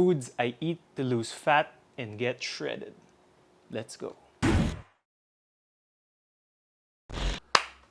Foods I eat to lose fat and get shredded. Let's go.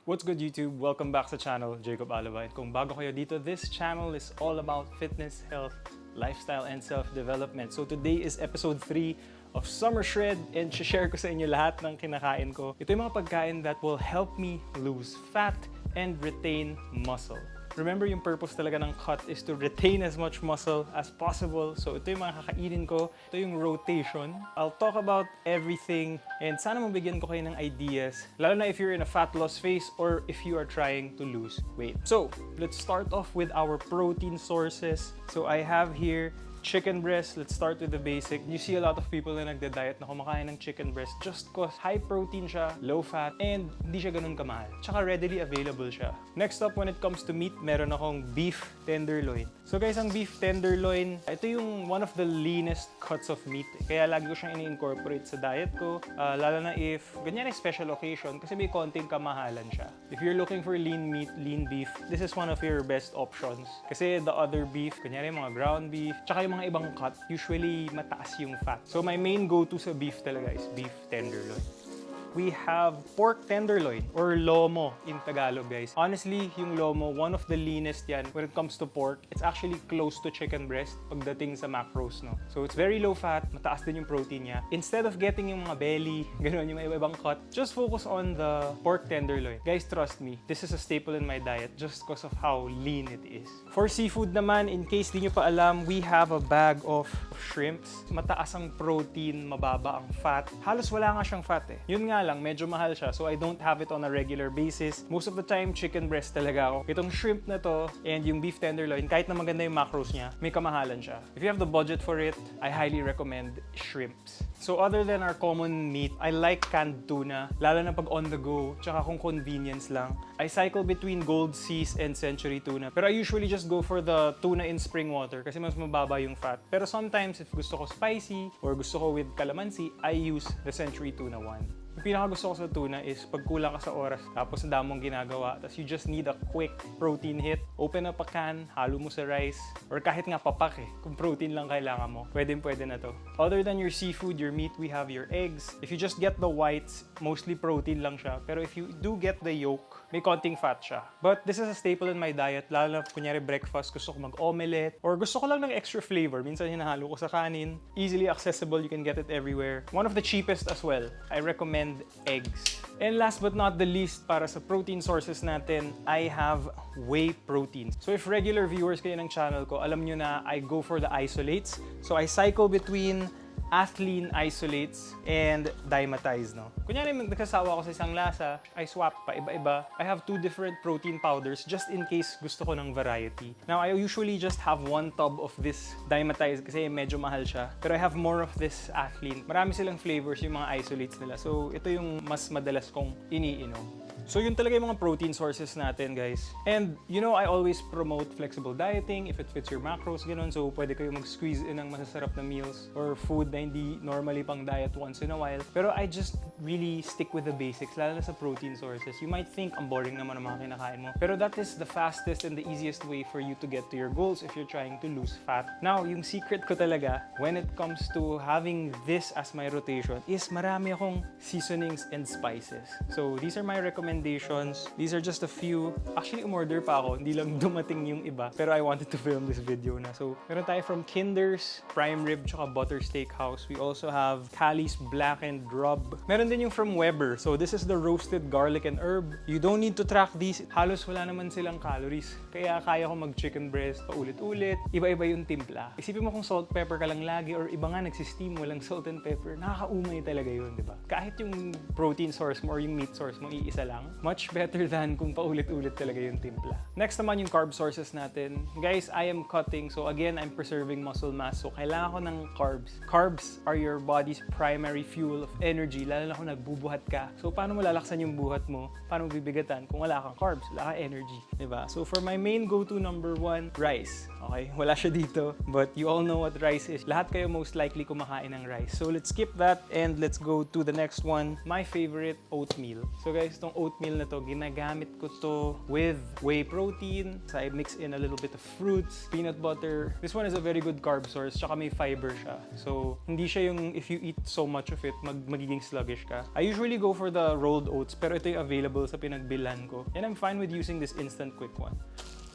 What's good, YouTube? Welcome back sa channel, Jacob Alaba. And kung bago kayo dito, this channel is all about fitness, health, lifestyle, and self-development. So today is episode 3 of Summer Shred, and share ko sa inyo lahat ng kinakain ko. Ito yung mga pagkain that will help me lose fat and retain muscle. Remember, yung purpose talaga ng cut is to retain as much muscle as possible. So ito yung mga kakainin ko. Ito yung rotation. I'll talk about everything and sana mabigyan ko kayo ng ideas, lalo na if you're in a fat loss phase or if you are trying to lose weight. So let's start off with our protein sources. So I have here chicken breast. Let's start with the basic. You see a lot of people na nagda-diet na kumakain ng chicken breast just cause high protein siya, low fat, and hindi siya ganun kamahal. Tsaka readily available siya. Next up, when it comes to meat, meron akong beef tenderloin. So guys, ang beef tenderloin, ito yung one of the leanest cuts of meat. Kaya lagi ko siyang ini-incorporate sa diet ko. Lalo na if ganyan ay special occasion kasi may konting kamahalan siya. If you're looking for lean meat, lean beef, this is one of your best options. Kasi the other beef, kunyari mga ground beef, tsaka yung mga ibang cut, usually mataas yung fat. So my main go-to sa beef talaga is beef tenderloin. We have pork tenderloin or lomo in Tagalog, guys. Honestly, yung lomo, one of the leanest yan when it comes to pork. It's actually close to chicken breast pagdating sa macros, no? So it's very low fat, mataas din yung protein niya. Instead of getting yung mga belly, ganun yung mga ibang cut, just focus on the pork tenderloin. Guys, trust me, this is a staple in my diet just because of how lean it is. For seafood naman, in case di nyo pa alam, we have a bag of shrimps. Mataas ang protein, mababa ang fat. Halos wala nga siyang fat eh. Yun nga lang, medyo mahal siya, so I don't have it on a regular basis. Most of the time, chicken breast talaga ako. Itong shrimp na to and yung beef tenderloin, kahit na maganda yung macros niya, may kamahalan siya. If you have the budget for it, I highly recommend shrimps. So other than our common meat, I like canned tuna, lalo na pag on the go, tsaka kung convenience lang. I cycle between Gold Seas and Century tuna, pero I usually just go for the tuna in spring water kasi mas mababa yung fat. Pero sometimes, if gusto ko spicy or gusto ko with calamansi, I use the Century tuna one. Yung pinaka gusto ko sa tuna is pag kulang ka sa oras tapos ang damong ginagawa tapos you just need a quick protein hit, open up a can, halo mo sa rice or kahit nga papak eh, kung protein lang kailangan mo, pwede na to. Other than your seafood, your meat, we have your eggs. If you just get the whites, mostly protein lang siya, pero if you do get the yolk, may konting fat siya. But this is a staple in my diet, lalo na kunyari breakfast, gusto ko mag-omelette or gusto ko lang ng extra flavor, minsan hinahalo ko sa kanin. Easily accessible, you can get it everywhere. One of the cheapest as well. I recommend eggs. And last but not the least, para sa protein sources natin, I have whey protein. So if regular viewers kayo ng channel ko, alam nyo na I go for the isolates. So I cycle between Athlean isolates and Dimetize, no? Kunyari nagkasawa ako sa isang lasa, I swap pa iba-iba. I have 2 different protein powders just in case gusto ko ng variety. Now, I usually just have 1 tub of this Dimetize kasi medyo mahal siya. Pero I have more of this Athlean. Marami silang flavors yung mga isolates nila. So, ito yung mas madalas kong iniinom. So yun talaga yung mga protein sources natin, guys. And you know, I always promote flexible dieting if it fits your macros, ganun. So pwede kayo mag-squeeze in ng masasarap na meals or food na hindi normally pang diet once in a while. Pero I just really stick with the basics, lalo na sa protein sources. You might think ang boring naman ang mga kinakain mo. Pero that is the fastest and the easiest way for you to get to your goals if you're trying to lose fat. Now, yung secret ko talaga when it comes to having this as my rotation is marami akong seasonings and spices. So these are my recommendations. These are just a few. Actually, umorder pa ako. Hindi lang dumating yung iba. Pero I wanted to film this video na. So, meron tayo from Kinder's, Prime Rib, tsaka Butter Steakhouse. We also have Cali's Blackened Rub. Meron din yung from Weber. So, this is the roasted garlic and herb. You don't need to track these. Halos wala naman silang calories. Kaya kaya ko mag-chicken breast paulit-ulit. Iba-iba yung timpla. Isipin mo kung salt pepper ka lang lagi or iba nga nagsisteam walang salt and pepper. Nakakaumay talaga yun, di ba? Kahit yung protein source mo or yung meat source mo, iisa lang. Much better than kung paulit-ulit talaga yung timpla. Next naman yung carb sources natin. Guys, I am cutting. So again, I'm preserving muscle mass. So kailangan ko ng carbs. Carbs are your body's primary fuel of energy. Lalo na kung nagbubuhat ka. So paano mo lalaksan yung buhat mo? Paano mo bibigatan kung wala kang carbs? Wala kang energy. Diba? So for my main go-to number 1, rice. Okay, wala siya dito. But you all know what rice is. Lahat kayo most likely kumakain ng rice. So let's skip that and let's go to the next one. My favorite, oatmeal. So guys, itong oatmeal na to, ginagamit ko to with whey protein. So I mix in a little bit of fruits, peanut butter. This one is a very good carb source, tsaka may fiber siya. So hindi siya yung if you eat so much of it, magiging sluggish ka. I usually go for the rolled oats, pero ito yung available sa pinagbilhan ko. And I'm fine with using this instant quick one.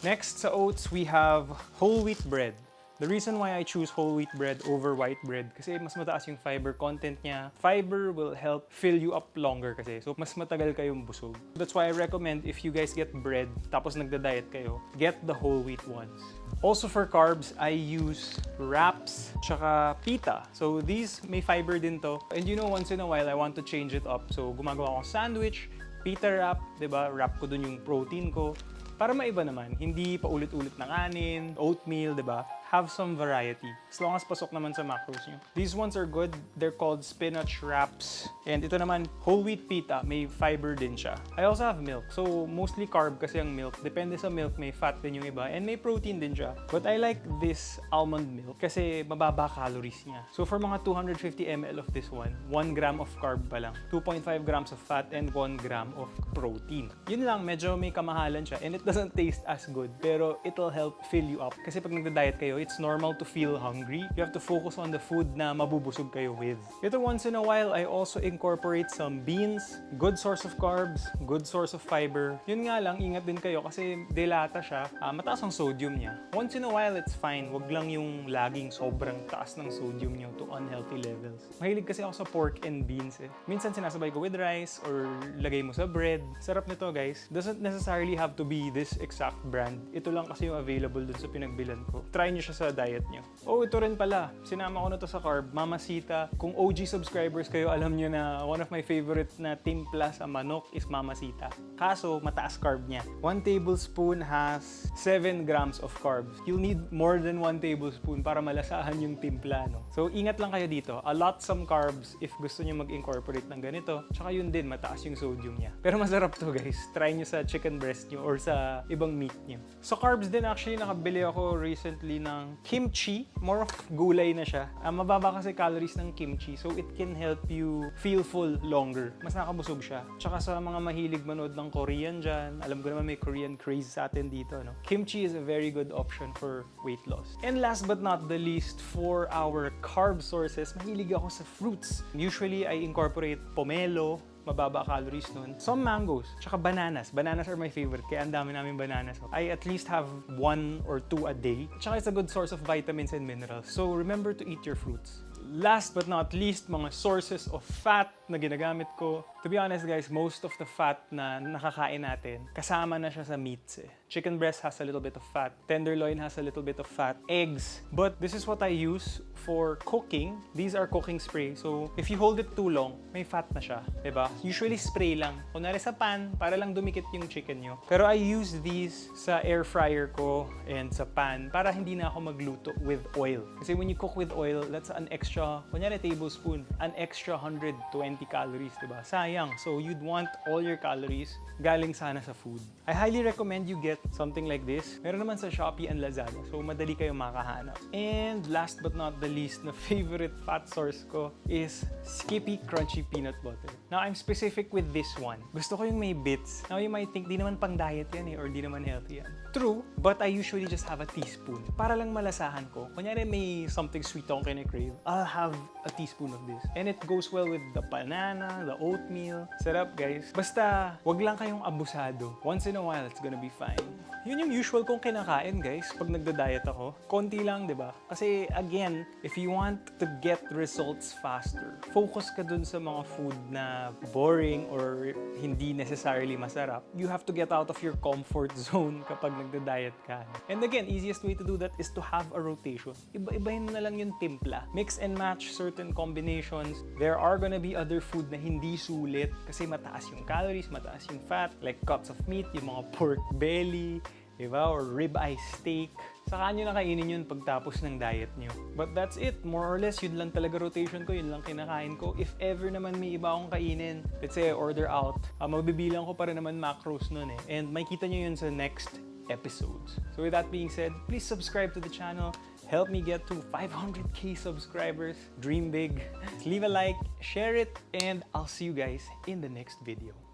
Next, sa oats, we have whole wheat bread. The reason why I choose whole wheat bread over white bread kasi mas mataas yung fiber content niya. Fiber will help fill you up longer kasi. So, mas matagal kayong busog. That's why I recommend if you guys get bread tapos nagda-diet kayo, get the whole wheat ones. Also for carbs, I use wraps tsaka pita. So, these may fiber din to. And you know, once in a while, I want to change it up. So, gumagawa akong sandwich, pita wrap, diba? Wrap ko dun yung protein ko. Para maiba naman, hindi pa ulit-ulit na kanin, oatmeal, diba? Have some variety. As long as pasok naman sa macros nyo. These ones are good. They're called spinach wraps. And ito naman, whole wheat pita. May fiber din siya. I also have milk. So, mostly carb kasi ang milk. Depende sa milk, may fat din yung iba. And may protein din siya. But I like this almond milk kasi mababa calories niya. So, for mga 250 ml of this one, 1 gram of carb pa lang. 2.5 grams of fat and 1 gram of protein. Yun lang, medyo may kamahalan siya. And it doesn't taste as good. Pero it'll help fill you up. Kasi pag nagda-diet kayo, it's normal to feel hungry. You have to focus on the food na mabubusog kayo with. Ito once in a while, I also incorporate some beans. Good source of carbs, good source of fiber. Yun nga lang, ingat din kayo kasi delata siya. Mataas ang sodium niya. Once in a while, it's fine. Wag lang yung laging sobrang taas ng sodium niyo to unhealthy levels. Mahilig kasi ako sa pork and beans eh. Minsan sinasabay ko with rice or lagay mo sa bread. Sarap nito guys. Doesn't necessarily have to be this exact brand. Ito lang kasi yung available dun sa pinagbilan ko. Try nyo siya sa diet nyo. Oh, ito rin pala. Sinama ko na to sa carb. Mamasita. Kung OG subscribers kayo, alam nyo na one of my favorite na timpla sa manok is mamasita. Kaso, mataas carb niya. 1 tablespoon has 7 grams of carbs. You'll need more than 1 tablespoon para malasahan yung timpla, no? So, ingat lang kayo dito. Allot some carbs if gusto nyo mag-incorporate ng ganito. Tsaka yun din, mataas yung sodium niya. Pero masarap to, guys. Try nyo sa chicken breast nyo or sa ibang meat nyo. So, carbs din actually, nakabili ako recently ng kimchi. More of gulay na siya. Mababa kasi calories ng kimchi. So, it can help you feel full longer. Mas nakabusog siya. Tsaka sa mga mahilig manood ng Korean dyan, alam ko naman may Korean craze sa atin dito, no? Kimchi is a very good option for weight loss. And last but not the least, for our carb sources, mahilig ako sa fruits. Usually, I incorporate pomelo, mababa calories nun. Some mangoes, tsaka bananas. Bananas are my favorite, kaya ang dami namin bananas. I at least have 1 or 2 a day. Tsaka it's a good source of vitamins and minerals. So remember to eat your fruits. Last but not least, mga sources of fat na ginagamit ko. To be honest guys, most of the fat na nakakain natin, kasama na siya sa meats eh. Chicken breast has a little bit of fat. Tenderloin has a little bit of fat. Eggs. But this is what I use for cooking. These are cooking spray. So, if you hold it too long, may fat na siya. Diba? Usually spray lang. Kunwari sa pan, para lang dumikit yung chicken nyo. Pero I use these sa air fryer ko and sa pan para hindi na ako magluto with oil. Kasi when you cook with oil, that's an extra, kunyari tablespoon, an extra 120 calories, diba? Sayang. So, you'd want all your calories galing sana sa food. I highly recommend you get something like this. Meron naman sa Shopee and Lazada. So, madali kayong makahanap. And last but not the least, na favorite fat source ko is Skippy Crunchy Peanut Butter. Now, I'm specific with this one. Gusto ko yung may bits. Now, you might think, di naman pang diet yan eh, or di naman healthy yan. True, but I usually just have a teaspoon. Para lang malasahan ko. Kunyari may something sweet akong kine-crave, I'll have a teaspoon of this. And it goes well with the banana, the oatmeal. Sarap, guys. Basta, wag lang kayong abusado. Once in a while, it's gonna be fine. Yun yung usual kong kinakain, guys, pag nagda-diet ako. Konti lang, di ba? Kasi, again, if you want to get results faster, focus ka dun sa mga food na boring or hindi necessarily masarap. You have to get out of your comfort zone kapag nagda-diet ka. And again, easiest way to do that is to have a rotation. Iba-ibahin mo na lang yung timpla. Mix and match certain combinations. There are gonna be other food na hindi sulit kasi mataas yung calories, mataas yung fat, like cuts of meat, yung mga pork belly, diba? Or ribeye steak. Saka nyo na kainin yun pagtapos ng diet nyo. But that's it. More or less, yun lang talaga rotation ko. Yun lang kinakain ko. If ever naman may iba akong kainin, let's say I order out, mabibilang ko pa rin naman macros nun eh. And makikita nyo yun sa next episodes. So with that being said, please subscribe to the channel. Help me get to 500k subscribers. Dream big. Leave a like, share it, and I'll see you guys in the next video.